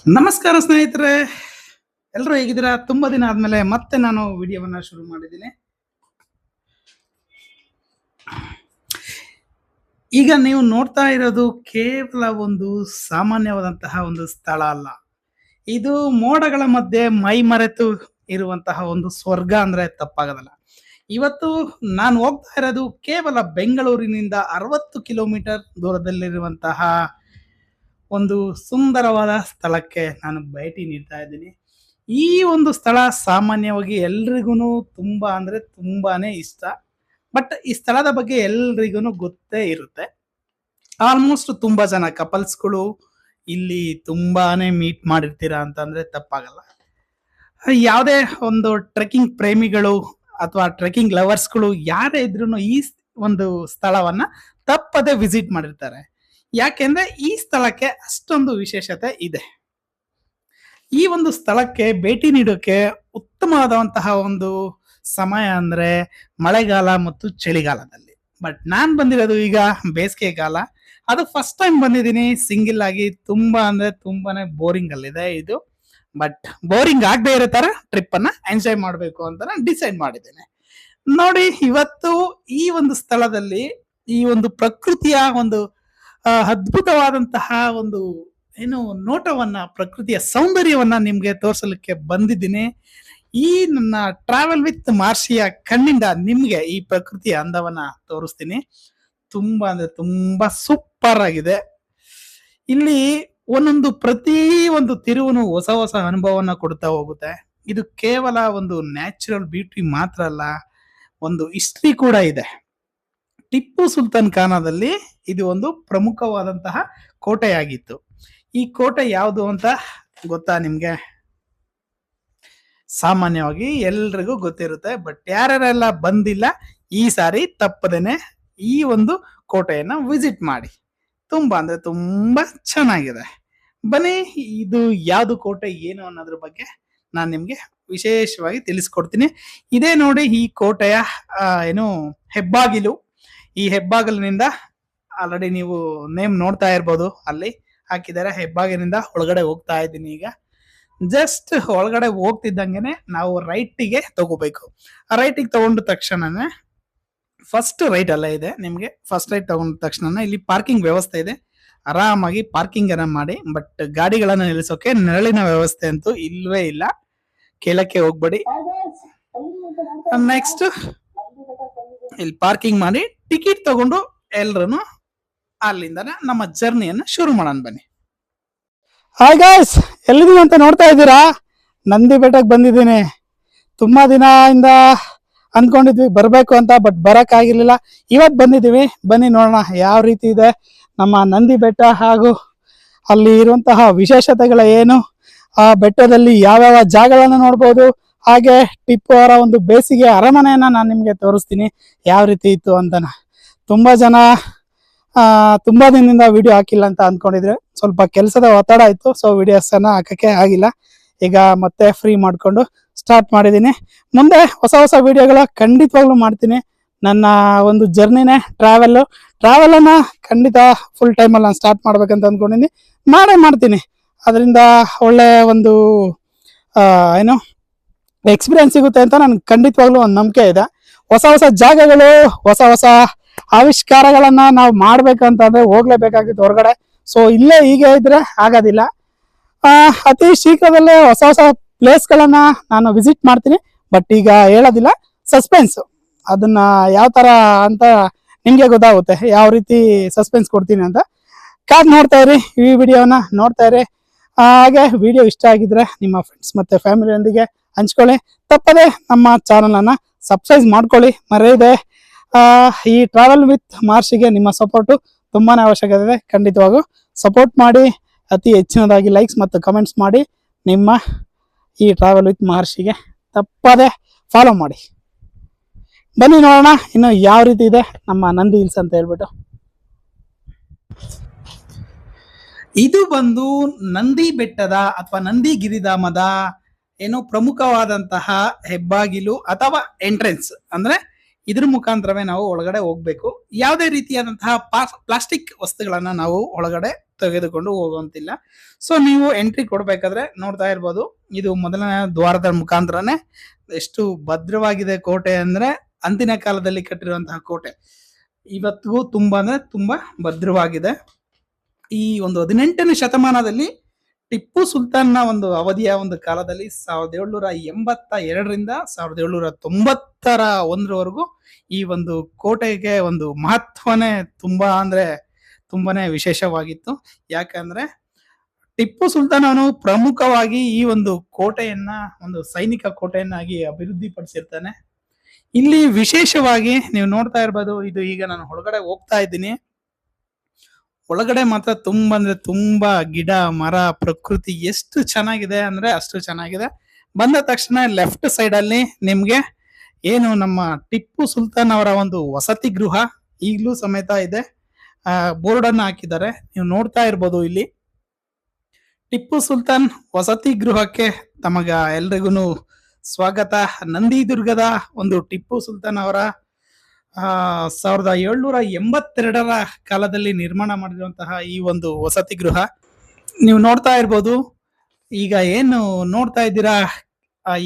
ನಮಸ್ಕಾರ ಸ್ನೇಹಿತರೆ, ಎಲ್ಲರೂ ಹೇಗಿದ್ದೀರಾ? ತುಂಬಾ ದಿನ ಆದ್ಮೇಲೆ ಮತ್ತೆ ನಾನು ವಿಡಿಯೋವನ್ನ ಶುರು ಮಾಡಿದ್ದೀನಿ. ಈಗ ನೀವು ನೋಡ್ತಾ ಇರೋದು ಕೇವಲ ಒಂದು ಸಾಮಾನ್ಯವಾದಂತಹ ಒಂದು ಸ್ಥಳ ಅಲ್ಲ. ಇದು ಮೋಡಗಳ ಮಧ್ಯೆ ಮೈ ಮರೆತು ಇರುವಂತಹ ಒಂದು ಸ್ವರ್ಗ ಅಂದ್ರೆ ತಪ್ಪಾಗದಲ್ಲ. ಇವತ್ತು ನಾನು ಹೋಗ್ತಾ ಇರೋದು ಕೇವಲ ಬೆಂಗಳೂರಿನಿಂದ 60 ಕಿಲೋಮೀಟರ್ ದೂರದಲ್ಲಿರುವಂತಹ ಒಂದು ಸುಂದರವಾದ ಸ್ಥಳಕ್ಕೆ ನಾನು ಭೇಟಿ ನೀಡ್ತಾ ಇದ್ದೀನಿ. ಈ ಒಂದು ಸ್ಥಳ ಸಾಮಾನ್ಯವಾಗಿ ಎಲ್ರಿಗೂನು ತುಂಬಾ ಅಂದ್ರೆ ತುಂಬಾನೇ ಇಷ್ಟ. ಬಟ್ ಈ ಸ್ಥಳದ ಬಗ್ಗೆ ಎಲ್ರಿಗೂನು ಗೊತ್ತೇ ಇರುತ್ತೆ. ಆಲ್ಮೋಸ್ಟ್ ತುಂಬಾ ಜನ ಕಪಲ್ಸ್‌ಗಳು ಇಲ್ಲಿ ತುಂಬಾನೇ ಮೀಟ್ ಮಾಡಿರ್ತೀರಾ ಅಂತಂದ್ರೆ ತಪ್ಪಾಗಲ್ಲ. ಯಾವುದೇ ಒಂದು ಟ್ರೆಕ್ಕಿಂಗ್ ಪ್ರೇಮಿಗಳು ಅಥವಾ ಟ್ರೆಕ್ಕಿಂಗ್ ಲವರ್ಸ್‌ಗಳು ಯಾರೇ ಇದ್ರೂನು ಈ ಒಂದು ಸ್ಥಳವನ್ನ ತಪ್ಪದೆ ವಿಸಿಟ್ ಮಾಡಿರ್ತಾರೆ. ಯಾಕೆಂದ್ರೆ ಈ ಸ್ಥಳಕ್ಕೆ ಅಷ್ಟೊಂದು ವಿಶೇಷತೆ ಇದೆ. ಈ ಒಂದು ಸ್ಥಳಕ್ಕೆ ಭೇಟಿ ನೀಡೋಕೆ ಉತ್ತಮವಾದಂತಹ ಒಂದು ಸಮಯ ಅಂದ್ರೆ ಮಳೆಗಾಲ ಮತ್ತು ಚಳಿಗಾಲದಲ್ಲಿ. ಬಟ್ ನಾನ್ ಬಂದಿರೋದು ಈಗ ಬೇಸಿಗೆಗಾಲ. ಅದು ಫಸ್ಟ್ ಟೈಮ್ ಬಂದಿದ್ದೀನಿ ಸಿಂಗಲ್ ಆಗಿ. ತುಂಬಾ ಅಂದ್ರೆ ತುಂಬಾನೇ ಬೋರಿಂಗ್ ಅಲ್ಲಿದೆ ಇದು. ಬಟ್ ಬೋರಿಂಗ್ ಆಗದೆ ಇರೋ ತರ ಟ್ರಿಪ್ ಅನ್ನ ಎಂಜಾಯ್ ಮಾಡಬೇಕು ಅಂತ ನಾನು ಡಿಸೈಡ್ ಮಾಡಿದ್ದೇನೆ. ನೋಡಿ, ಇವತ್ತು ಈ ಒಂದು ಸ್ಥಳದಲ್ಲಿ ಈ ಒಂದು ಪ್ರಕೃತಿಯ ಒಂದು ಅದ್ಭುತವಾದಂತಹ ಒಂದು ಏನು ನೋಟವನ್ನ, ಪ್ರಕೃತಿಯ ಸೌಂದರ್ಯವನ್ನ ನಿಮ್ಗೆ ತೋರಿಸಲಿಕ್ಕೆ ಬಂದಿದ್ದೀನಿ. ಈ ನನ್ನ ಟ್ರಾವೆಲ್ ವಿತ್ ಮಾರ್ಷಿಯ ಕಣ್ಣಿಂದ ನಿಮ್ಗೆ ಈ ಪ್ರಕೃತಿಯ ಅಂದವನ್ನ ತೋರಿಸ್ತೀನಿ. ತುಂಬಾ ಅಂದ್ರೆ ತುಂಬಾ ಸೂಪರ್ ಆಗಿದೆ. ಇಲ್ಲಿ ಒಂದೊಂದು ಪ್ರತಿ ಒಂದು ತಿರುವುನು ಹೊಸ ಹೊಸ ಅನುಭವನ ಕೊಡ್ತಾ ಹೋಗುತ್ತೆ. ಇದು ಕೇವಲ ಒಂದು ನ್ಯಾಚುರಲ್ ಬ್ಯೂಟಿ ಮಾತ್ರ ಅಲ್ಲ, ಒಂದು ಹಿಸ್ಟ್ರಿ ಕೂಡ ಇದೆ. ಟಿಪ್ಪು ಸುಲ್ತಾನ್ ಖಾನದಲ್ಲಿ ಇದು ಒಂದು ಪ್ರಮುಖವಾದಂತಹ ಕೋಟೆಯಾಗಿತ್ತು. ಈ ಕೋಟೆ ಯಾವುದು ಅಂತ ಗೊತ್ತಾ ನಿಮ್ಗೆ? ಸಾಮಾನ್ಯವಾಗಿ ಎಲ್ರಿಗೂ ಗೊತ್ತಿರುತ್ತೆ. ಬಟ್ ಯಾರ್ಯಾರೆಲ್ಲ ಬಂದಿಲ್ಲ, ಈ ಸಾರಿ ತಪ್ಪದೇನೆ ಈ ಒಂದು ಕೋಟೆಯನ್ನ ವಿಸಿಟ್ ಮಾಡಿ. ತುಂಬಾ ಅಂದ್ರೆ ತುಂಬಾ ಚೆನ್ನಾಗಿದೆ. ಬನ್ನಿ, ಇದು ಯಾವುದು ಕೋಟೆ ಏನು ಅನ್ನೋದ್ರ ಬಗ್ಗೆ ನಾನು ನಿಮ್ಗೆ ವಿಶೇಷವಾಗಿ ತಿಳಿಸ್ಕೊಡ್ತೀನಿ. ಇದೇ ನೋಡಿ ಈ ಕೋಟೆಯ ಏನು ಹೆಬ್ಬಾಗಿಲು. ಈ ಹೆಬ್ಬಾಗಿಲಿನಿಂದ ಆಲ್ರೆಡಿ ನೀವು ನೇಮ್ ನೋಡ್ತಾ ಇರ್ಬೋದು, ಅಲ್ಲಿ ಹಾಕಿದ್ದಾರೆ. ಹೆಬ್ಬಾಗಿಲಿನಿಂದ ಒಳಗಡೆ ಹೋಗ್ತಾ ಇದ್ದೀನಿ ಈಗ. ಜಸ್ಟ್ ಒಳಗಡೆ ಹೋಗ್ತಿದ್ದಂಗೆನೆ ನಾವು ರೈಟಿಗೆ ತಗೋಬೇಕು. ರೈಟಿಗೆ ತಗೊಂಡ ತಕ್ಷಣನೇ ಫಸ್ಟ್ ರೈಟ್ ಅಲ್ಲೇ ಇದೆ. ನಿಮ್ಗೆ ಫಸ್ಟ್ ರೈಟ್ ತಗೊಂಡ ತಕ್ಷಣ ಇಲ್ಲಿ ಪಾರ್ಕಿಂಗ್ ವ್ಯವಸ್ಥೆ ಇದೆ. ಆರಾಮಾಗಿ ಪಾರ್ಕಿಂಗ್ ಅನ್ನ ಮಾಡಿ. ಬಟ್ ಗಾಡಿಗಳನ್ನ ನಿಲ್ಲಿಸೋಕೆ ನೆರಳಿನ ವ್ಯವಸ್ಥೆ ಅಂತೂ ಇಲ್ವೇ ಇಲ್ಲ. ಕೇಳಕ್ಕೆ ಹೋಗ್ಬೇಡಿ. ನೆಕ್ಸ್ಟ್ ಇಲ್ಲಿ ಪಾರ್ಕಿಂಗ್ ಮಾಡಿ ಟಿಕೆಟ್ ತಗೊಂಡು ಎಲ್ರು ಅಲ್ಲಿಂದ ನಮ್ಮ ಜರ್ನಿಯನ್ನ ಶುರು ಮಾಡೋಣ ಬನ್ನಿ. ಹಾಯ್ ಗಾಯ್ಸ್, ಎಲ್ಲಿದ್ದೀವಿ ಅಂತ ನೋಡ್ತಾ ಇದ್ದೀರಾ? ನಂದಿ ಬೆಟ್ಟಕ್ಕೆ ಬಂದಿದ್ದೀನಿ. ತುಂಬಾ ದಿನ ಇಂದ ಅಂದ್ಕೊಂಡಿದ್ವಿ ಬರಬೇಕು ಅಂತ, ಬಟ್ ಬರಕ್ ಆಗಿರ್ಲಿಲ್ಲ. ಇವತ್ತು ಬಂದಿದ್ದೀವಿ. ಬನ್ನಿ ನೋಡೋಣ ಯಾವ ರೀತಿ ಇದೆ ನಮ್ಮ ನಂದಿ ಬೆಟ್ಟ, ಹಾಗೂ ಅಲ್ಲಿ ಇರುವಂತಹ ವಿಶೇಷತೆಗಳ ಏನು, ಆ ಬೆಟ್ಟದಲ್ಲಿ ಯಾವ್ಯಾವ ಜಾಗಗಳನ್ನ ನೋಡ್ಬೋದು. ಹಾಗೆ ಟಿಪ್ಪು ಅವರ ಒಂದು ಬೇಸಿಗೆ ಅರಮನೆಯನ್ನ ನಾನು ನಿಮ್ಗೆ ತೋರಿಸ್ತೀನಿ ಯಾವ ರೀತಿ ಇತ್ತು ಅಂತನ. ತುಂಬಾ ಜನ ತುಂಬಾ ದಿನದಿಂದ ವಿಡಿಯೋ ಹಾಕಿಲ್ಲ ಅಂತ ಅಂದ್ಕೊಂಡಿದ್ರೆ, ಸ್ವಲ್ಪ ಕೆಲಸದ ಒತ್ತಡ ಇತ್ತು, ಸೊ ವಿಡಿಯೋಸ್ ಅನ್ನ ಹಾಕಕ್ಕೆ ಆಗಿಲ್ಲ. ಈಗ ಮತ್ತೆ ಫ್ರೀ ಮಾಡ್ಕೊಂಡು ಸ್ಟಾರ್ಟ್ ಮಾಡಿದ್ದೀನಿ. ಮುಂದೆ ಹೊಸ ಹೊಸ ವಿಡಿಯೋಗಳ ಖಂಡಿತವಾಗ್ಲೂ ಮಾಡ್ತೀನಿ. ನನ್ನ ಒಂದು ಜರ್ನಿನೇ ಟ್ರಾವೆಲ್ ಅನ್ನ ಖಂಡಿತ ಫುಲ್ ಟೈಮಲ್ಲಿ ನಾನು ಸ್ಟಾರ್ಟ್ ಮಾಡ್ಬೇಕಂತ ಅಂದ್ಕೊಂಡಿದ್ದೀನಿ. ಮಾಡ್ತೀನಿ. ಅದರಿಂದ ಒಳ್ಳೆ ಒಂದು ಏನು ಎಕ್ಸ್ಪೀರಿಯನ್ಸ್ ಸಿಗುತ್ತೆ ಅಂತ ನನ್ಗೆ ಖಂಡಿತವಾಗ್ಲೂ ಒಂದು ನಂಬಿಕೆ ಇದೆ. ಹೊಸ ಹೊಸ ಜಾಗಗಳು, ಹೊಸ ಹೊಸ ಆವಿಷ್ಕಾರಗಳನ್ನ ನಾವು ಮಾಡ್ಬೇಕಂತಂದ್ರೆ ಹೋಗ್ಲೇಬೇಕಾಗಿತ್ತು ಹೊರಗಡೆ. ಸೊ ಇಲ್ಲೇ ಹೀಗೆ ಇದ್ರೆ ಆಗೋದಿಲ್ಲ. ಅತಿ ಶೀಘ್ರದಲ್ಲೇ ಹೊಸ ಹೊಸ ಪ್ಲೇಸ್ಗಳನ್ನ ನಾನು ವಿಸಿಟ್ ಮಾಡ್ತೀನಿ. ಬಟ್ ಈಗ ಹೇಳೋದಿಲ್ಲ, ಸಸ್ಪೆನ್ಸ್. ಅದನ್ನ ಯಾವ ತರ ಅಂತ ನಿಮ್ಗೆ ಗೊತ್ತಾಗುತ್ತೆ, ಯಾವ ರೀತಿ ಸಸ್ಪೆನ್ಸ್ ಕೊಡ್ತೀನಿ ಅಂತ. ಕಾದ್ ನೋಡ್ತಾ ಇರಿ, ಈ ವಿಡಿಯೋನ ನೋಡ್ತಾ ಇರಿ. ಹಾಗೆ ವಿಡಿಯೋ ಇಷ್ಟ ಆಗಿದ್ರೆ ನಿಮ್ಮ ಫ್ರೆಂಡ್ಸ್ ಮತ್ತೆ ಫ್ಯಾಮಿಲಿಯೊಂದಿಗೆ ಹಂಚ್ಕೊಳ್ಳಿ. ತಪ್ಪದೆ ನಮ್ಮ ಚಾನಲ್ ಅನ್ನ ಸಬ್ಸ್ಕ್ರೈಬ್ ಮಾಡ್ಕೊಳ್ಳಿ, ಮರೆಯದೆ. ಈ ಟ್ರಾವೆಲ್ ವಿತ್ ಮಾರ್ಷಿಗೆ ನಿಮ್ಮ ಸಪೋರ್ಟು ತುಂಬಾನೇ ಅವಶ್ಯಕತೆ ಇದೆ. ಖಂಡಿತವಾಗೂ ಸಪೋರ್ಟ್ ಮಾಡಿ. ಅತಿ ಹೆಚ್ಚಿನದಾಗಿ ಲೈಕ್ಸ್ ಮತ್ತು ಕಮೆಂಟ್ಸ್ ಮಾಡಿ. ನಿಮ್ಮ ಈ ಟ್ರಾವೆಲ್ ವಿತ್ ಮಹರ್ಷಿಗೆ ತಪ್ಪದೆ ಫಾಲೋ ಮಾಡಿ. ಬನ್ನಿ ನೋಡೋಣ ಇನ್ನು ಯಾವ ರೀತಿ ಇದೆ ನಮ್ಮ ನಂದಿ ಹಿಲ್ಸ್ ಅಂತ ಹೇಳ್ಬಿಟ್ಟು. ಇದು ಬಂದು ನಂದಿ ಬೆಟ್ಟದ ಅಥವಾ ನಂದಿ ಗಿರಿಧಾಮದ ಏನು ಪ್ರಮುಖವಾದಂತಹ ಹೆಬ್ಬಾಗಿಲು ಅಥವಾ ಎಂಟ್ರೆನ್ಸ್. ಅಂದ್ರೆ ಇದ್ರ ಮುಖಾಂತರವೇ ನಾವು ಒಳಗಡೆ ಹೋಗ್ಬೇಕು. ಯಾವುದೇ ರೀತಿಯಾದಂತಹ ಪ್ಲಾಸ್ಟಿಕ್ ವಸ್ತುಗಳನ್ನ ನಾವು ಒಳಗಡೆ ತೆಗೆದುಕೊಂಡು ಹೋಗುವಂತಿಲ್ಲ. ಸೊ ನೀವು ಎಂಟ್ರಿ ಕೊಡ್ಬೇಕಾದ್ರೆ ನೋಡ್ತಾ ಇರ್ಬೋದು, ಇದು ಮೊದಲನೇ ದ್ವಾರದ ಮುಖಾಂತರನೇ ಎಷ್ಟು ಭದ್ರವಾಗಿದೆ ಕೋಟೆ ಅಂದ್ರೆ, ಅಂದಿನ ಕಾಲದಲ್ಲಿ ಕಟ್ಟಿರುವಂತಹ ಕೋಟೆ ಇವತ್ತಿಗೂ ತುಂಬಾ ಅಂದ್ರೆ ತುಂಬಾ ಭದ್ರವಾಗಿದೆ. ಈ ಒಂದು 18ನೇ ಶತಮಾನದಲ್ಲಿ ಟಿಪ್ಪು ಸುಲ್ತಾನ್ನ ಒಂದು ಅವಧಿಯ ಒಂದು ಕಾಲದಲ್ಲಿ 1782ರಿಂದ 1791ರವರೆಗೂ ಈ ಒಂದು ಕೋಟೆಗೆ ಒಂದು ಮಹತ್ವನೇ ತುಂಬಾ ಅಂದ್ರೆ ತುಂಬಾನೇ ವಿಶೇಷವಾಗಿತ್ತು. ಯಾಕಂದ್ರೆ ಟಿಪ್ಪು ಸುಲ್ತಾನ್ ಅವನು ಪ್ರಮುಖವಾಗಿ ಈ ಒಂದು ಕೋಟೆಯನ್ನ ಒಂದು ಸೈನಿಕ ಕೋಟೆಯನ್ನಾಗಿ ಅಭಿವೃದ್ಧಿ ಪಡಿಸಿರ್ತಾನೆ. ಇಲ್ಲಿ ವಿಶೇಷವಾಗಿ ನೀವು ನೋಡ್ತಾ ಇರ್ಬೋದು, ಇದು ಈಗ ನಾನು ಒಳಗಡೆ ಹೋಗ್ತಾ ಇದ್ದೀನಿ. ಒಳಗಡೆ ಮಾತ್ರ ತುಂಬಾ ಅಂದ್ರೆ ತುಂಬಾ ಗಿಡ ಮರ ಪ್ರಕೃತಿ ಎಷ್ಟು ಚೆನ್ನಾಗಿದೆ ಅಂದ್ರೆ ಅಷ್ಟು ಚೆನ್ನಾಗಿದೆ. ಬಂದ ತಕ್ಷಣ ಲೆಫ್ಟ್ ಸೈಡ್ ಅಲ್ಲಿ ನಿಮ್ಗೆ ಏನು ನಮ್ಮ ಟಿಪ್ಪು ಸುಲ್ತಾನ್ ಅವರ ಒಂದು ವಸತಿ ಗೃಹ ಈಗಲೂ ಸಮೇತ ಇದೆ. ಬೋರ್ಡ್ ಅನ್ನ ಹಾಕಿದ್ದಾರೆ, ನೀವು ನೋಡ್ತಾ ಇರ್ಬೋದು. ಇಲ್ಲಿ ಟಿಪ್ಪು ಸುಲ್ತಾನ್ ವಸತಿ ಗೃಹಕ್ಕೆ ತಮಗ ಎಲ್ರಿಗೂ ಸ್ವಾಗತ. ನಂದಿದುರ್ಗದ ಒಂದು ಟಿಪ್ಪು ಸುಲ್ತಾನ್ ಅವರ 1782ರ ಕಾಲದಲ್ಲಿ ನಿರ್ಮಾಣ ಮಾಡಿರುವಂತಹ ಈ ಒಂದು ವಸತಿ ಗೃಹ ನೀವು ನೋಡ್ತಾ ಇರ್ಬೋದು. ಈಗ ಏನು ನೋಡ್ತಾ ಇದ್ದೀರಾ,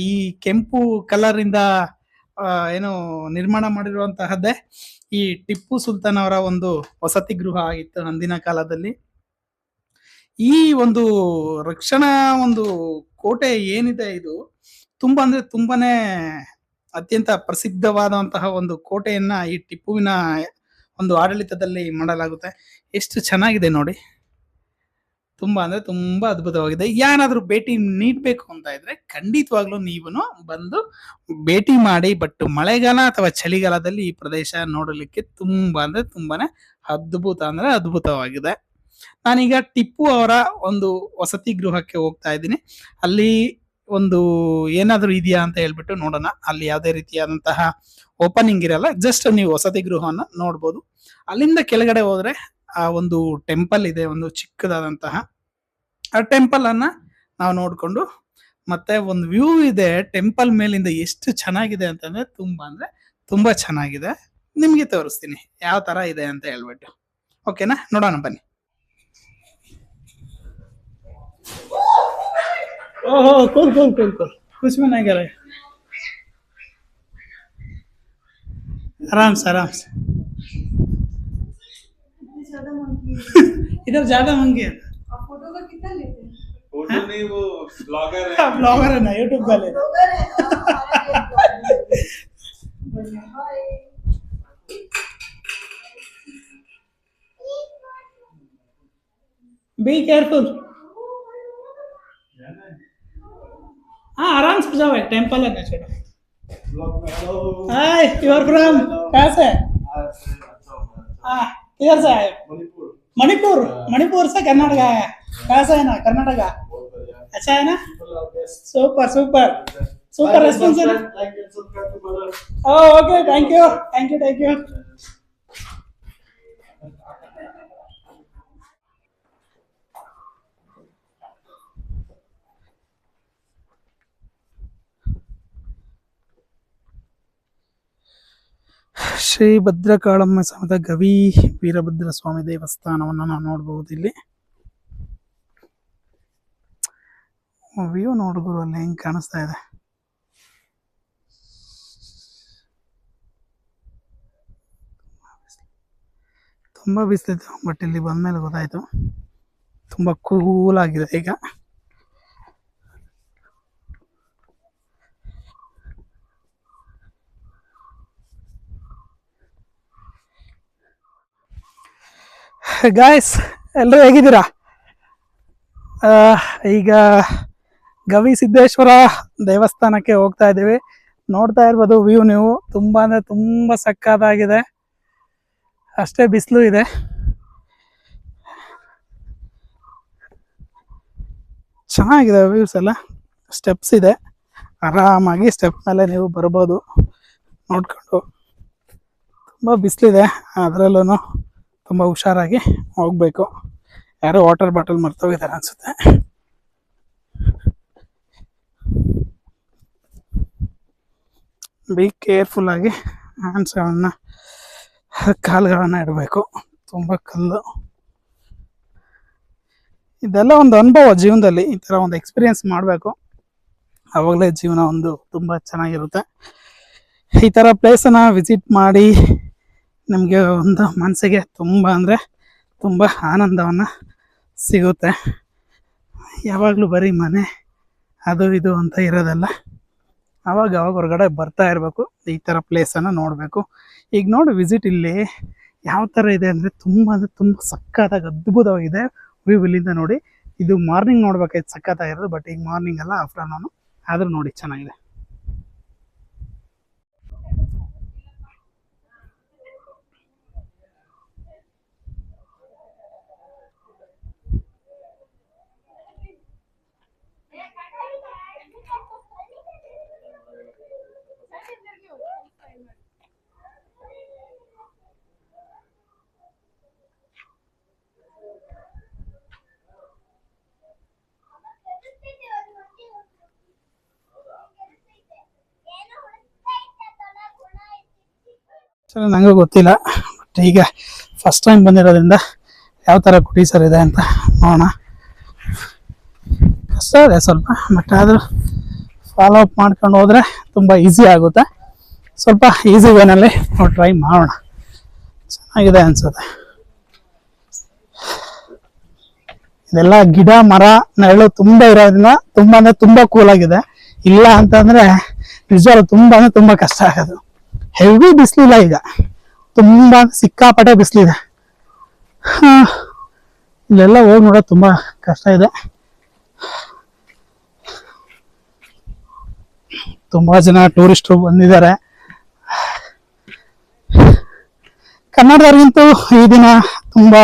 ಈ ಕೆಂಪು ಕಲರ್ ಇಂದ ಏನು ನಿರ್ಮಾಣ ಮಾಡಿರುವಂತಹದ್ದೇ ಈ ಟಿಪ್ಪು ಸುಲ್ತಾನ್ ಅವರ ಒಂದು ವಸತಿ ಗೃಹ ಆಗಿತ್ತು ಅಂದಿನ ಕಾಲದಲ್ಲಿ. ಈ ಒಂದು ರಕ್ಷಣಾ ಒಂದು ಕೋಟೆ ಏನಿದೆ, ಇದು ತುಂಬಾ ಅಂದ್ರೆ ತುಂಬಾನೇ ಅತ್ಯಂತ ಪ್ರಸಿದ್ಧವಾದಂತಹ ಒಂದು ಕೋಟೆಯನ್ನ ಈ ಟಿಪ್ಪುವಿನ ಒಂದು ಆಡಳಿತದಲ್ಲಿ ಮಾಡಲಾಗುತ್ತೆ. ಎಷ್ಟು ಚೆನ್ನಾಗಿದೆ ನೋಡಿ, ತುಂಬಾ ಅಂದ್ರೆ ತುಂಬಾ ಅದ್ಭುತವಾಗಿದೆ. ಯಾರಾದ್ರೂ ಭೇಟಿ ನೀಡಬೇಕು ಅಂತ ಇದ್ರೆ ಖಂಡಿತವಾಗ್ಲೂ ನೀವು ಬಂದು ಭೇಟಿ ಮಾಡಿ. ಬಟ್ ಮಳೆಗಾಲ ಅಥವಾ ಚಳಿಗಾಲದಲ್ಲಿ ಈ ಪ್ರದೇಶ ನೋಡಲಿಕ್ಕೆ ತುಂಬಾ ಅಂದ್ರೆ ತುಂಬಾನೇ ಅದ್ಭುತ ಅಂದ್ರೆ ಅದ್ಭುತವಾಗಿದೆ. ನಾನೀಗ ಟಿಪ್ಪು ಅವರ ಒಂದು ವಸತಿ ಗೃಹಕ್ಕೆ ಹೋಗ್ತಾ ಇದ್ದೀನಿ. ಅಲ್ಲಿ ಒಂದು ಏನಾದ್ರೂ ಇದೆಯಾ ಅಂತ ಹೇಳ್ಬಿಟ್ಟು ನೋಡೋಣ. ಅಲ್ಲಿ ಯಾವುದೇ ರೀತಿಯಾದಂತಹ ಓಪನಿಂಗ್ ಇರಲ್ಲ, ಜಸ್ಟ್ ನೀವು ವಸತಿ ಗೃಹವನ್ನ ನೋಡ್ಬೋದು. ಅಲ್ಲಿಂದ ಕೆಳಗಡೆ ಹೋದ್ರೆ ಆ ಒಂದು ಟೆಂಪಲ್ ಇದೆ, ಒಂದು ಚಿಕ್ಕದಾದಂತಹ ಆ ಟೆಂಪಲ್ ಅನ್ನ ನಾವು ನೋಡ್ಕೊಂಡು ಮತ್ತೆ ಒಂದು ವ್ಯೂ ಇದೆ ಟೆಂಪಲ್ ಮೇಲಿಂದ. ಎಷ್ಟು ಚೆನ್ನಾಗಿದೆ ಅಂತಂದ್ರೆ ತುಂಬಾ ಚೆನ್ನಾಗಿದೆ. ನಿಮ್ಗೆ ತೋರಿಸ್ತೀನಿ ಯಾವ ತರ ಇದೆ ಅಂತ ಹೇಳ್ಬಿಟ್ಟು. ಓಕೆನಾ, ನೋಡೋಣ ಬನ್ನಿ. ओहो cool cool cool cool कुछ में नहीं कर रहे, आराम से इधर ज्यादा मंगी है। फोटो का कितना लेते हैं? फोटो नहीं, वो ब्लॉगर है। ब्लॉगर है ना, यूट्यूब वाले। Be careful. हाँ आराम से जाओ, टेंपल है ना छोटा। हाय, यू आर फ्रॉम कहाँ से? हाँ किधर से आए? मणिपुर। मणिपुर से कर्नाटक आया। कहाँ से है ना? कर्नाटका। अच्छा है ना? सुपर सुपर सुपर रेस्पॉन्स है ना? Okay, thank you thank you thank you. Shri Bhadrakalamma ಸಮೇತ ಗವಿ ವೀರಭದ್ರ ಸ್ವಾಮಿ ದೇವಸ್ಥಾನವನ್ನು ನಾವು ನೋಡಬಹುದು. ಇಲ್ಲಿ ವ್ಯೂ ನೋಡಿದ್ರು ಅಲ್ಲಿ ಹೆಂಗ್ ಕಾಣಿಸ್ತಾ ಇದೆ. ತುಂಬಾ ಬಿಸಿಲಿತ್ತು, ಬಟ್ ಇಲ್ಲಿ ಬಂದ್ಮೇಲೆ ಗೊತ್ತಾಯ್ತು ತುಂಬಾ ಕೂಲ್ ಆಗಿದೆ ಈಗ. ಗಾಯ್ಸ್, ಎಲ್ಲರೂ ಹೇಗಿದ್ದೀರಾ? ಈಗ ಗವಿ ಸಿದ್ದೇಶ್ವರ ದೇವಸ್ಥಾನಕ್ಕೆ ಹೋಗ್ತಾ ಇದ್ದೀವಿ. ನೋಡ್ತಾ ಇರ್ಬೋದು ವ್ಯೂ ನೀವು, ತುಂಬಾ ಅಂದ್ರೆ ತುಂಬಾ ಸಕ್ಕತ್ತಾಗಿದೆ. ಅಷ್ಟೇ ಬಿಸಿಲು ಇದೆ. ಚೆನ್ನಾಗಿದೆ ವ್ಯೂಸ್ ಎಲ್ಲ. ಸ್ಟೆಪ್ಸ್ ಇದೆ, ಆರಾಮಾಗಿ ಸ್ಟೆಪ್ ಮೇಲೆ ನೀವು ಬರ್ಬೋದು ನೋಡ್ಕೊಂಡು. ತುಂಬ ಬಿಸಿಲಿದೆ, ಅದರಲ್ಲೂ ತುಂಬ ಹುಷಾರಾಗಿ ಹೋಗ್ಬೇಕು. ಯಾರೋ ವಾಟರ್ ಬಾಟಲ್ ಮರ್ತೋಗಿದ್ದಾರೆ ಅನ್ಸುತ್ತೆ. ಬಿ ಕೇರ್ಫುಲ್ ಆಗಿ ಹ್ಯಾಂಡ್ಸ್ಗಳನ್ನ ಕಾಲುಗಳನ್ನ ಇಡಬೇಕು. ತುಂಬ ಕಲ್ಲು. ಇದೆಲ್ಲ ಒಂದು ಅನುಭವ ಜೀವನದಲ್ಲಿ. ಈ ಥರ ಒಂದು ಎಕ್ಸ್ಪೀರಿಯನ್ಸ್ ಮಾಡಬೇಕು, ಆವಾಗಲೇ ಜೀವನ ಒಂದು ತುಂಬ ಚೆನ್ನಾಗಿರುತ್ತೆ. ಈ ಥರ ಪ್ಲೇಸನ್ನು ವಿಸಿಟ್ ಮಾಡಿ ನಿಮಗೆ ಒಂದು ಮನಸ್ಸಿಗೆ ತುಂಬ ಅಂದರೆ ತುಂಬ ಆನಂದವನ್ನು ಸಿಗುತ್ತೆ. ಯಾವಾಗಲೂ ಬರೀ ಮನೆ ಅದು ಇದು ಅಂತ ಇರೋದಲ್ಲ, ಅವಾಗ ಹೊರಗಡೆ ಬರ್ತಾ ಇರಬೇಕು, ಈ ಥರ ಪ್ಲೇಸನ್ನು ನೋಡಬೇಕು. ಈಗ ನೋಡಿ ವಿಸಿಟ್ ಇಲ್ಲಿ ಯಾವ ಥರ ಇದೆ ಅಂದರೆ ತುಂಬ ಸಕ್ಕತ್ತಾಗಿ ಅದ್ಭುತವಾಗಿದೆ ವ್ಯೂ. ಇಲ್ಲಿಂದ ನೋಡಿ, ಇದು ಮಾರ್ನಿಂಗ್ ನೋಡ್ಬೇಕಾಯ್ತು ಸಕ್ಕತ್ತಾಗಿರೋದು, ಬಟ್ ಈಗ ಮಾರ್ನಿಂಗ್ ಅಲ್ಲ, ಆಫ್ಟರ್ನೂನು, ಆದರೂ ನೋಡಿ ಚೆನ್ನಾಗಿದೆ. ಸರಿ, ನನಗೂ ಗೊತ್ತಿಲ್ಲ, ಬಟ್ ಈಗ ಫಸ್ಟ್ ಟೈಮ್ ಬಂದಿರೋದ್ರಿಂದ ಯಾವ ಥರ ಕುಟೀಸರ್ ಇದೆ ಅಂತ ನೋಡೋಣ. ಕಷ್ಟ ಇದೆ ಸ್ವಲ್ಪ, ಬಟ್ ಆದರೂ ಫಾಲೋ ಅಪ್ ಮಾಡ್ಕೊಂಡು ಹೋದರೆ ತುಂಬ ಈಸಿ ಆಗುತ್ತೆ. ಸ್ವಲ್ಪ ಈಸಿ ವೇನಲ್ಲಿ ನಾವು ಟ್ರೈ ಮಾಡೋಣ. ಚೆನ್ನಾಗಿದೆ ಅನಿಸುತ್ತೆ. ಇದೆಲ್ಲ ಗಿಡ ಮರ ನೆರಳು ತುಂಬ ಇರೋದ್ರಿಂದ ತುಂಬ ಅಂದರೆ ತುಂಬ ಕೂಲಾಗಿದೆ. ಇಲ್ಲ ಅಂತಂದರೆ ನಿಜವಾಗ್ಲೂ ತುಂಬ ಅಂದರೆ ತುಂಬ ಕಷ್ಟ ಆಗೋದು. ಹೆವಿ ಬಿಸಿಲಿಲ್ಲ ಈಗ, ತುಂಬ ಸಿಕ್ಕಾಪಟ್ಟೆ ಬಿಸಿಲಿದೆ. ಇಲ್ಲೆಲ್ಲ ಹೋಗಿ ನೋಡೋದು ತುಂಬ ಕಷ್ಟ ಇದೆ. ತುಂಬ ಜನ ಟೂರಿಸ್ಟರು ಬಂದಿದ್ದಾರೆ. ಕನ್ನಡದವ್ರಿಗಂತೂ ಈ ದಿನ ತುಂಬ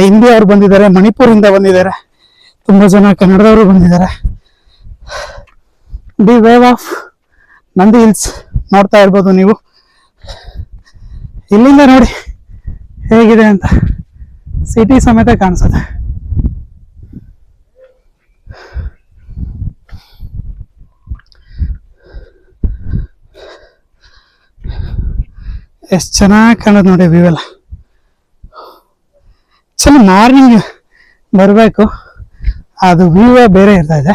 ಹಿಂದಿಯವರು ಬಂದಿದ್ದಾರೆ, ಮಣಿಪುರಿಂದ ಬಂದಿದ್ದಾರೆ, ತುಂಬ ಜನ ಕನ್ನಡದವರು ಬಂದಿದ್ದಾರೆ. The wave of Nandi hills ನೋಡ್ತಾ ಇರ್ಬೋದು ನೀವು. ಇಲ್ಲಿಂದ ನೋಡಿ ಹೇಗಿದೆ ಅಂತ, ಸಿಟಿ ಸಮೇತ ಕಾಣಿಸುತ್ತೆ. ಎಷ್ಟು ಚೆನ್ನಾಗಿ ಕಾಣೋದು ನೋಡಿ ವ್ಯೂ ಎಲ್ಲ. ಚಲೋ ಮಾರ್ನಿಂಗ್ ಬರಬೇಕು, ಅದು ವ್ಯೂವೇ ಬೇರೆ ಇರ್ತಾ ಇದೆ.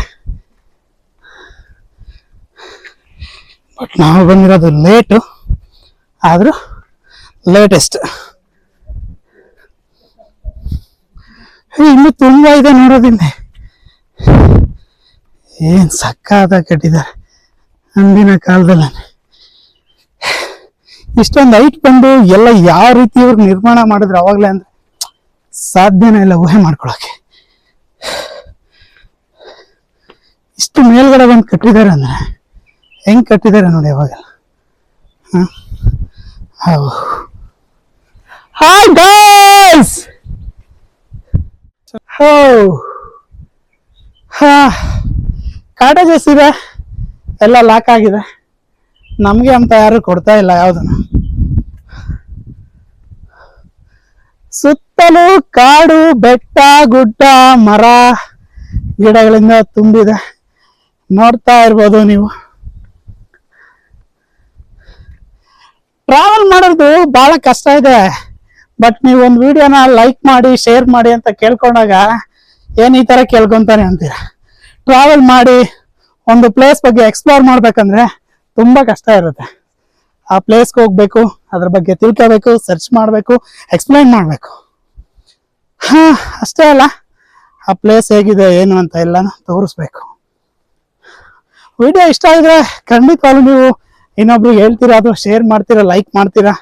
ಬಟ್ ನಾವು ಬಂದಿರೋದು ಲೇಟು, ಆದರೂ ಲೇಟೆಸ್ಟ್. ಇನ್ನೂ ತುಂಬ ಇದೆ ನೋಡೋದಿಲ್ಲ. ಏನು ಸಕ್ಕತ್ತಾಗಿ ಕಟ್ಟಿದ್ದಾರೆ ಅಂದಿನ ಕಾಲದಲ್ಲಿ. ಇಷ್ಟೊಂದು ಹೈಟ್ ಬಂದು ಎಲ್ಲ ಯಾವ ರೀತಿ ಇವ್ರು ನಿರ್ಮಾಣ ಮಾಡಿದ್ರು ಅವಾಗಲೇ ಅಂದ್ರೆ ಸಾಧ್ಯನೇ ಇಲ್ಲ ಊಹೆ ಮಾಡ್ಕೊಳಕ್ಕೆ. ಇಷ್ಟು ಮೇಲ್ಗಡೆ ಬಂದು ಕಟ್ಟಿದ್ದಾರೆ ಅಂದ್ರೆ ಹೆಂಗ್ ಕಟ್ಟಿದ್ದಾರೆ ನೋಡಿ ಅವಾಗೆಲ್ಲ. ಹಾಯ್ ಗೈಸ್, ಕಾಟೇಜಸ್ ಇದೆ, ಎಲ್ಲ ಲಾಕ್ ಆಗಿದೆ. ನಮ್ಗೆ ಅಂತ ಯಾರು ಕೊಡ್ತಾ ಇಲ್ಲ ಯಾವ್ದನ್ನು. ಸುತ್ತಲೂ ಕಾಡು, ಬೆಟ್ಟ, ಗುಡ್ಡ, ಮರ, ಗಿಡಗಳಿಂದ ತುಂಬಿದೆ. ನೋಡ್ತಾ ಇರ್ಬೋದು ನೀವು. ಟ್ರಾವೆಲ್ ಮಾಡೋದು ಬಹಳ ಕಷ್ಟ ಇದೆ, ಬಟ್ ನೀವು ಒಂದು ವಿಡಿಯೋನ ಲೈಕ್ ಮಾಡಿ ಶೇರ್ ಮಾಡಿ ಅಂತ ಕೇಳ್ಕೊಂಡಾಗ ಏನ್ ಈ ತರ ಕೇಳ್ಕೊಂತಾನೆ ಅಂತೀರ. ಟ್ರಾವೆಲ್ ಮಾಡಿ ಒಂದು ಪ್ಲೇಸ್ ಬಗ್ಗೆ ಎಕ್ಸ್ಪ್ಲೋರ್ ಮಾಡ್ಬೇಕಂದ್ರೆ ತುಂಬಾ ಕಷ್ಟ ಇರುತ್ತೆ. ಆ ಪ್ಲೇಸ್ಗೆ ಹೋಗ್ಬೇಕು, ಅದ್ರ ಬಗ್ಗೆ ತಿಳ್ಕೋಬೇಕು, ಸರ್ಚ್ ಮಾಡಬೇಕು, ಎಕ್ಸ್ಪ್ಲೈನ್ ಮಾಡಬೇಕು. ಅಷ್ಟೇ ಅಲ್ಲ, ಆ ಪ್ಲೇಸ್ ಹೇಗಿದೆ ಏನು ಅಂತ ಎಲ್ಲಾನು ತೋರಿಸ್ಬೇಕು. ವಿಡಿಯೋ ಇಷ್ಟ ಆಗಿದ್ರೆ ಖಂಡಿತವಾಗ್ಲೂ ನೀವು ಇನ್ನೊಬ್ರಿಗೆ ಹೇಳ್ತೀರಾ ಅಥವಾ ಶೇರ್ ಮಾಡ್ತೀರಾ, ಲೈಕ್ ಮಾಡ್ತೀರಾ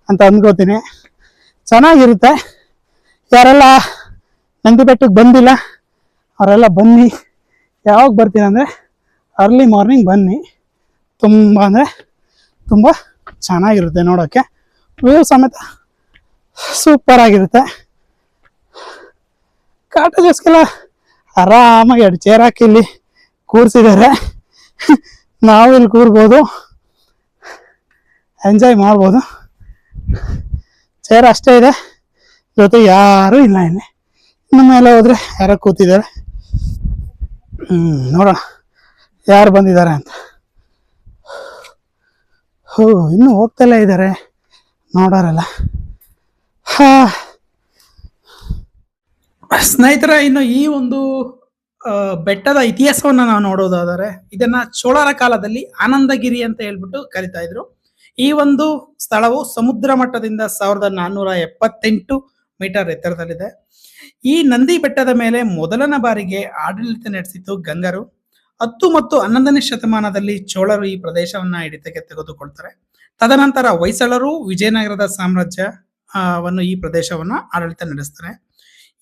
ಅಂತ ಅಂದ್ಕೋತೀನಿ. ಚೆನ್ನಾಗಿರುತ್ತೆ. ಯಾರೆಲ್ಲ ನಂದಿ ಬೆಟ್ಟಕ್ಕೆ ಬಂದಿಲ್ಲ ಅವರೆಲ್ಲ ಬನ್ನಿ. ಯಾವಾಗ ಬರ್ತೀನಿ ಅಂದರೆ ಅರ್ಲಿ ಮಾರ್ನಿಂಗ್ ಬನ್ನಿ. ತುಂಬ ಅಂದರೆ ತುಂಬ ಚೆನ್ನಾಗಿರುತ್ತೆ ನೋಡೋಕ್ಕೆ. ವ್ಯೂ ಸಮೇತ ಸೂಪರ್ ಆಗಿರುತ್ತೆ. ಕಾಟೇಜಸ್ಗೆಲ್ಲ ಆರಾಮಾಗಿ 2 ಚೇರ್ ಹಾಕಿ ಇಲ್ಲಿ ಕೂರಿಸಿದ್ದಾರೆ. ನಾವು ಇಲ್ಲಿ ಕೂರ್ಬೋದು, ಎಂಜಾಯ್ ಮಾಡ್ಬೋದು. ಚೇರ್ ಅಷ್ಟೇ ಇದೆ, ಜೊತೆ ಯಾರೂ ಇಲ್ಲ. ಇಲ್ಲಿ ಇನ್ನು ಮೇಲೆ ಹೋದರೆ ಯಾರೋ ಕೂತಿದ್ದಾರೆ. ನೋಡೋಣ ಯಾರು ಬಂದಿದ್ದಾರೆ ಅಂತ. ಇನ್ನೂ ಹೋಗ್ತಲೇ ಇದ್ದಾರೆ ನೋಡೋರಲ್ಲ. ಸ್ನೇಹಿತರ, ಇನ್ನು ಈ ಒಂದು ಬೆಟ್ಟದ ಇತಿಹಾಸವನ್ನ ನಾವು ನೋಡೋದಾದರೆ, ಇದನ್ನ ಚೋಳರ ಕಾಲದಲ್ಲಿ ಆನಂದಗಿರಿ ಅಂತ ಹೇಳ್ಬಿಟ್ಟು ಕರಿತಾ ಇದ್ರು. ಈ ಒಂದು ಸ್ಥಳವು ಸಮುದ್ರ ಮಟ್ಟದಿಂದ 1478 ಮೀಟರ್ ಎತ್ತರದಲ್ಲಿದೆ. ಈ ನಂದಿ ಬೆಟ್ಟದ ಮೇಲೆ ಮೊದಲನ ಬಾರಿಗೆ ಆಡಳಿತ ನಡೆಸಿದ್ದು ಗಂಗರು. 10 ಮತ್ತು 11ನೇ ಶತಮಾನದಲ್ಲಿ ಚೋಳರು ಈ ಪ್ರದೇಶವನ್ನ ಹಿಡಿತಕ್ಕೆ ತೆಗೆದುಕೊಳ್ತಾರೆ. ತದನಂತರ ಹೊಯ್ಸಳರು ವಿಜಯನಗರದ ಸಾಮ್ರಾಜ್ಯವನ್ನು ಈ ಪ್ರದೇಶವನ್ನ ಆಡಳಿತ ನಡೆಸ್ತಾರೆ.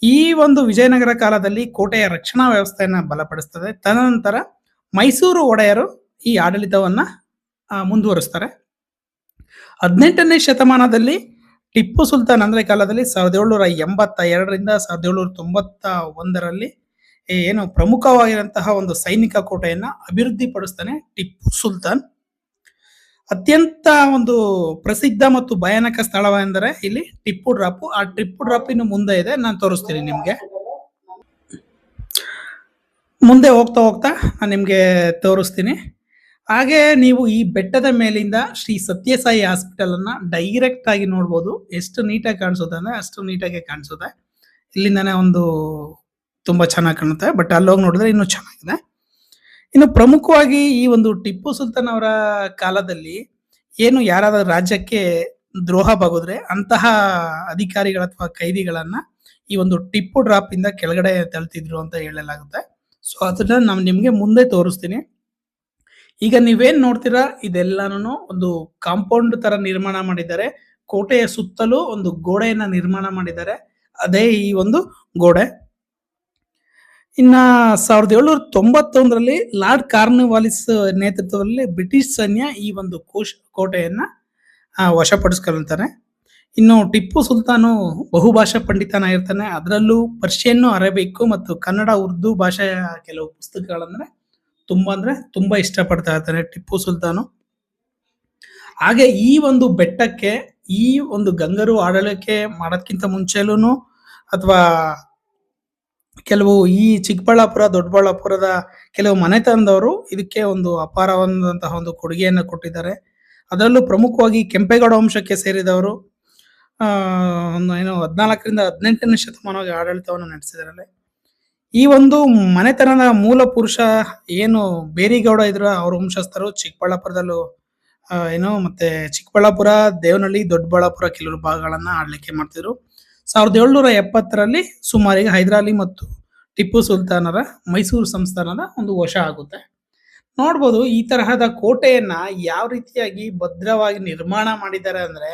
ಈ ಒಂದು ವಿಜಯನಗರ ಕಾಲದಲ್ಲಿ ಕೋಟೆಯ ರಕ್ಷಣಾ ವ್ಯವಸ್ಥೆಯನ್ನ ಬಲಪಡಿಸ್ತದೆ. ತದನಂತರ ಮೈಸೂರು ಒಡೆಯರು ಈ ಆಡಳಿತವನ್ನ ಮುಂದುವರಿಸ್ತಾರೆ. 18ನೇ ಶತಮಾನದಲ್ಲಿ ಟಿಪ್ಪು ಸುಲ್ತಾನ್ ಅಂದ್ರೆ ಕಾಲದಲ್ಲಿ 1782ರಿಂದ 1791ರಲ್ಲಿ ಏನು ಪ್ರಮುಖವಾಗಿರುವಂತಹ ಒಂದು ಸೈನಿಕ ಕೋಟೆಯನ್ನ ಅಭಿವೃದ್ಧಿ ಪಡಿಸ್ತಾನೆ ಟಿಪ್ಪು ಸುಲ್ತಾನ್. ಅತ್ಯಂತ ಒಂದು ಪ್ರಸಿದ್ಧ ಮತ್ತು ಭಯಾನಕ ಸ್ಥಳವೆಂದರೆ ಇಲ್ಲಿ ಟಿಪ್ಪು ಡ್ರಾಪ್. ಆ ಟಿಪ್ಪು ಡ್ರಾಪ್ ಇನ್ನು ಮುಂದೆ ಇದೆ, ನಾನು ತೋರಿಸ್ತೀನಿ ನಿಮ್ಗೆ. ಮುಂದೆ ಹೋಗ್ತಾ ಹೋಗ್ತಾ ನಾನು ನಿಮ್ಗೆ ತೋರಿಸ್ತೀನಿ. ಹಾಗೆ ನೀವು ಈ ಬೆಟ್ಟದ ಮೇಲಿಂದ ಶ್ರೀ ಸತ್ಯಸಾಯಿ ಹಾಸ್ಪಿಟಲ್ ಅನ್ನ ಡೈರೆಕ್ಟ್ ಆಗಿ ನೋಡ್ಬೋದು. ಎಷ್ಟು ನೀಟಾಗಿ ಕಾಣಿಸುತ್ತೆ ಅಂದ್ರೆ ಅಷ್ಟು ನೀಟಾಗಿ ಕಾಣಿಸುತ್ತೆ. ಇಲ್ಲಿಂದಾನೇ ಒಂದು ತುಂಬಾ ಚೆನ್ನಾಗಿ ಕಾಣುತ್ತೆ, ಬಟ್ ಅಲ್ಲೋಗಿ ನೋಡಿದ್ರೆ ಇನ್ನೂ ಚೆನ್ನಾಗಿದೆ. ಇನ್ನು ಪ್ರಮುಖವಾಗಿ ಈ ಒಂದು ಟಿಪ್ಪು ಸುಲ್ತಾನ್ ಅವರ ಕಾಲದಲ್ಲಿ ಏನು ಯಾರಾದರೂ ರಾಜ್ಯಕ್ಕೆ ದ್ರೋಹ ಬಗೆದ್ರೆ ಅಂತಹ ಅಧಿಕಾರಿಗಳ ಅಥವಾ ಕೈದಿಗಳನ್ನ ಈ ಒಂದು ಟಿಪ್ಪು ಡ್ರಾಪ್ ಇಂದ ಕೆಳಗಡೆ ತಳ್ತಿದ್ರು ಅಂತ ಹೇಳಲಾಗುತ್ತೆ. ಸೊ ಅದನ್ನ ನಾನು ನಿಮ್ಗೆ ಮುಂದೆ ತೋರಿಸ್ತೀನಿ. ಈಗ ನೀವೇನ್ ನೋಡ್ತೀರಾ ಇದೆಲ್ಲಾನು ಒಂದು ಕಾಂಪೌಂಡ್ ತರ ನಿರ್ಮಾಣ ಮಾಡಿದ್ದಾರೆ. ಕೋಟೆಯ ಸುತ್ತಲೂ ಒಂದು ಗೋಡೆಯನ್ನ ನಿರ್ಮಾಣ ಮಾಡಿದ್ದಾರೆ. ಅದೇ ಈ ಒಂದು ಗೋಡೆ. ಇನ್ನ 1791ರಲ್ಲಿ ಲಾರ್ಡ್ ಕಾರ್ನ್ವಾಲಿಸ್ ನೇತೃತ್ವದಲ್ಲಿ ಬ್ರಿಟಿಷ್ ಸೈನ್ಯ ಈ ಒಂದು ಕೋಟೆಯನ್ನ ವಶಪಡಿಸ್ಕೊಳ್ತಾರೆ. ಇನ್ನು ಟಿಪ್ಪು ಸುಲ್ತಾನು ಬಹುಭಾಷಾ ಪಂಡಿತನಾಗಿರ್ತಾನೆ. ಅದರಲ್ಲೂ ಪರ್ಷಿಯನ್ನು, ಅರೇಬಿಕ್ ಮತ್ತು ಕನ್ನಡ, ಉರ್ದು ಭಾಷೆಯ ಕೆಲವು ಪುಸ್ತಕಗಳಂದ್ರೆ ತುಂಬಾ ಇಷ್ಟಪಡ್ತಾ ಇರ್ತಾನೆ ಟಿಪ್ಪು ಸುಲ್ತಾನು. ಹಾಗೆ ಈ ಒಂದು ಬೆಟ್ಟಕ್ಕೆ ಈ ಒಂದು ಗಂಗರು ಆಡಳಿಕೆ ಮಾಡೋದಕ್ಕಿಂತ ಮುಂಚೆಲೂ ಅಥವಾ ಕೆಲವು ಈ ಚಿಕ್ಕಬಳ್ಳಾಪುರ, ದೊಡ್ಡಬಳ್ಳಾಪುರದ ಕೆಲವು ಮನೆತನದವರು ಇದಕ್ಕೆ ಒಂದು ಅಪಾರವಾದಂತಹ ಒಂದು ಕೊಡುಗೆಯನ್ನು ಕೊಟ್ಟಿದ್ದಾರೆ. ಅದರಲ್ಲೂ ಪ್ರಮುಖವಾಗಿ ಕೆಂಪೇಗೌಡ ವಂಶಕ್ಕೆ ಸೇರಿದವರು ಏನು 14ರಿಂದ 18ನೇ ಶತಮಾನವಾಗಿ ಆಡಳಿತವನ್ನು ನಡೆಸಿದಾರೆ. ಈ ಒಂದು ಮನೆತನದ ಮೂಲ ಪುರುಷ ಏನು ಬೇರಿಗೌಡ ಇದ್ರು, ಅವ್ರ ವಂಶಸ್ಥರು ಚಿಕ್ಕಬಳ್ಳಾಪುರದಲ್ಲೂ ಮತ್ತೆ ಚಿಕ್ಕಬಳ್ಳಾಪುರ, ದೇವನಹಳ್ಳಿ, ದೊಡ್ಡಬಳ್ಳಾಪುರ ಕೆಲವು ಭಾಗಗಳನ್ನ ಆಳ್ವಿಕೆ ಮಾಡ್ತಿದ್ರು. 1770ರಲ್ಲಿ ಸುಮಾರಿಗೆ ಹೈದರಾಲಿ ಮತ್ತು ಟಿಪ್ಪು ಸುಲ್ತಾನರ ಮೈಸೂರು ಸಂಸ್ಥಾನದ ಒಂದು ವಶ ಆಗುತ್ತೆ. ನೋಡ್ಬೋದು ಈ ತರಹದ ಕೋಟೆಯನ್ನ ಯಾವ ರೀತಿಯಾಗಿ ಭದ್ರವಾಗಿ ನಿರ್ಮಾಣ ಮಾಡಿದ್ದಾರೆ ಅಂದ್ರೆ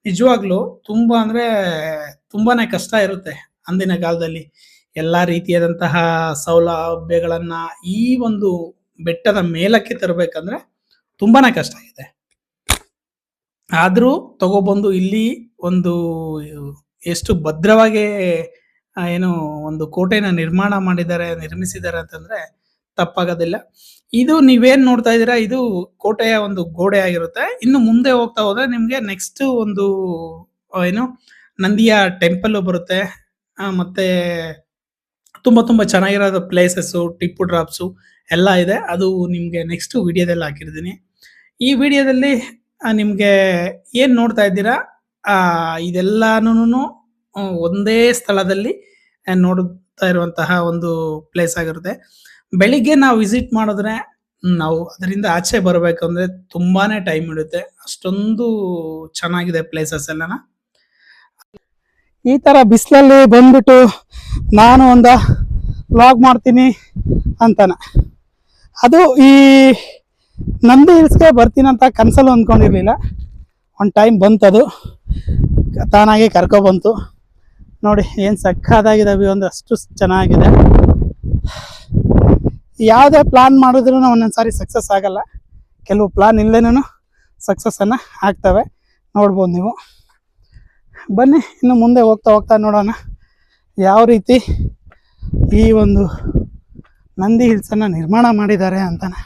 ನಿಜವಾಗ್ಲೂ ತುಂಬಾನೇ ಕಷ್ಟ ಇರುತ್ತೆ. ಅಂದಿನ ಕಾಲದಲ್ಲಿ ಎಲ್ಲಾ ರೀತಿಯಾದಂತಹ ಸೌಲಭ್ಯಗಳನ್ನ ಈ ಒಂದು ಬೆಟ್ಟದ ಮೇಲಕ್ಕೆ ತರಬೇಕಂದ್ರೆ ತುಂಬಾನೇ ಕಷ್ಟ ಇದೆ. ಆದ್ರೂ ತಗೊಬಂದು ಇಲ್ಲಿ ಒಂದು ಎಷ್ಟು ಭದ್ರವಾಗಿ ಏನು ಒಂದು ಕೋಟೆನ ನಿರ್ಮಿಸಿದ್ದಾರೆ ಅಂತಂದ್ರೆ ತಪ್ಪಾಗೋದಿಲ್ಲ. ಇದು ನೀವೇನ್ ನೋಡ್ತಾ ಇದ್ದೀರಾ, ಇದು ಕೋಟೆಯ ಒಂದು ಗೋಡೆ ಆಗಿರುತ್ತೆ. ಇನ್ನು ಮುಂದೆ ಹೋಗ್ತಾ ಹೋದ್ರೆ ನಿಮ್ಗೆ ನೆಕ್ಸ್ಟ್ ಒಂದು ಏನು ನಂದಿಯ ಟೆಂಪಲ್ ಬರುತ್ತೆ. ಮತ್ತೆ ತುಂಬಾ ಚೆನ್ನಾಗಿರೋ ಪ್ಲೇಸಸ್, ಟಿಪ್ಪು ಡ್ರಾಪ್ಸು ಎಲ್ಲ ಇದೆ. ಅದು ನಿಮ್ಗೆ ನೆಕ್ಸ್ಟ್ ವಿಡಿಯೋದಲ್ಲಿ ಹಾಕಿರ್ತೀನಿ. ಈ ವಿಡಿಯೋದಲ್ಲಿ ನಿಮ್ಗೆ ಏನ್ ನೋಡ್ತಾ ಇದ್ದೀರಾ ಇದೆಲ್ಲಾನು ಒಂದೇ ಸ್ಥಳದಲ್ಲಿ ನೋಡುತ್ತಾ ಇರುವಂತಹ ಒಂದು ಪ್ಲೇಸ್ ಆಗಿರುತ್ತೆ. ಬೆಳಿಗ್ಗೆ ನಾವು ವಿಸಿಟ್ ಮಾಡಿದ್ರೆ ನಾವು ಅದರಿಂದ ಆಚೆ ಬರ್ಬೇಕಂದ್ರೆ ತುಂಬಾನೇ ಟೈಮ್ ಹಿಡಿಯುತ್ತೆ. ಅಷ್ಟೊಂದು ಚೆನ್ನಾಗಿದೆ ಪ್ಲೇಸಸ್ ಎಲ್ಲನ. ಈ ತರ ಬಿಸಿಲಲ್ಲಿ ಬಂದ್ಬಿಟ್ಟು ನಾನು ಒಂದು ವ್ಲಾಗ್ ಮಾಡ್ತೀನಿ ಅಂತಾನ, ಅದು ಈ ನಂದಿ ಹಿಲ್ಸ್ಗೆ ಬರ್ತೀನಿ ಅಂತ ಕನ್ಸಲ್ಲೂ ಅಂದ್ಕೊಂಡಿರ್ಲಿಲ್ಲ. ಒಂದು ಟೈಮ್ ಬಂತದು, ತಾನಾಗೆ ಕರ್ಕೊಬಂತು. ನೋಡಿ ಏನು ಸಕ್ಕತ್ತಾಗಿದೆ ವ್ಯೂ ಅಂದ್ರೆ ಅಷ್ಟು ಚೆನ್ನಾಗಿದೆ. ಯಾವುದೇ ಪ್ಲಾನ್ ಮಾಡಿದ್ರು ಒಂದೊಂದ್ಸಾರಿ ಸಕ್ಸಸ್ ಆಗಲ್ಲ. ಕೆಲವು ಪ್ಲಾನ್ ಇಲ್ಲೇನೂ ಸಕ್ಸಸ್ ಅನ್ನ ಆಗ್ತವೆ. ನೋಡ್ಬೋದು ನೀವು. ಬನ್ನಿ ಇನ್ನು ಮುಂದೆ ಹೋಗ್ತಾ ನೋಡೋಣ ಯಾವ ರೀತಿ ಈ ಒಂದು ನಂದಿ ಹಿಲ್ಸನ್ನು ನಿರ್ಮಾಣ ಮಾಡಿದ್ದಾರೆ ಅಂತಾನೆ.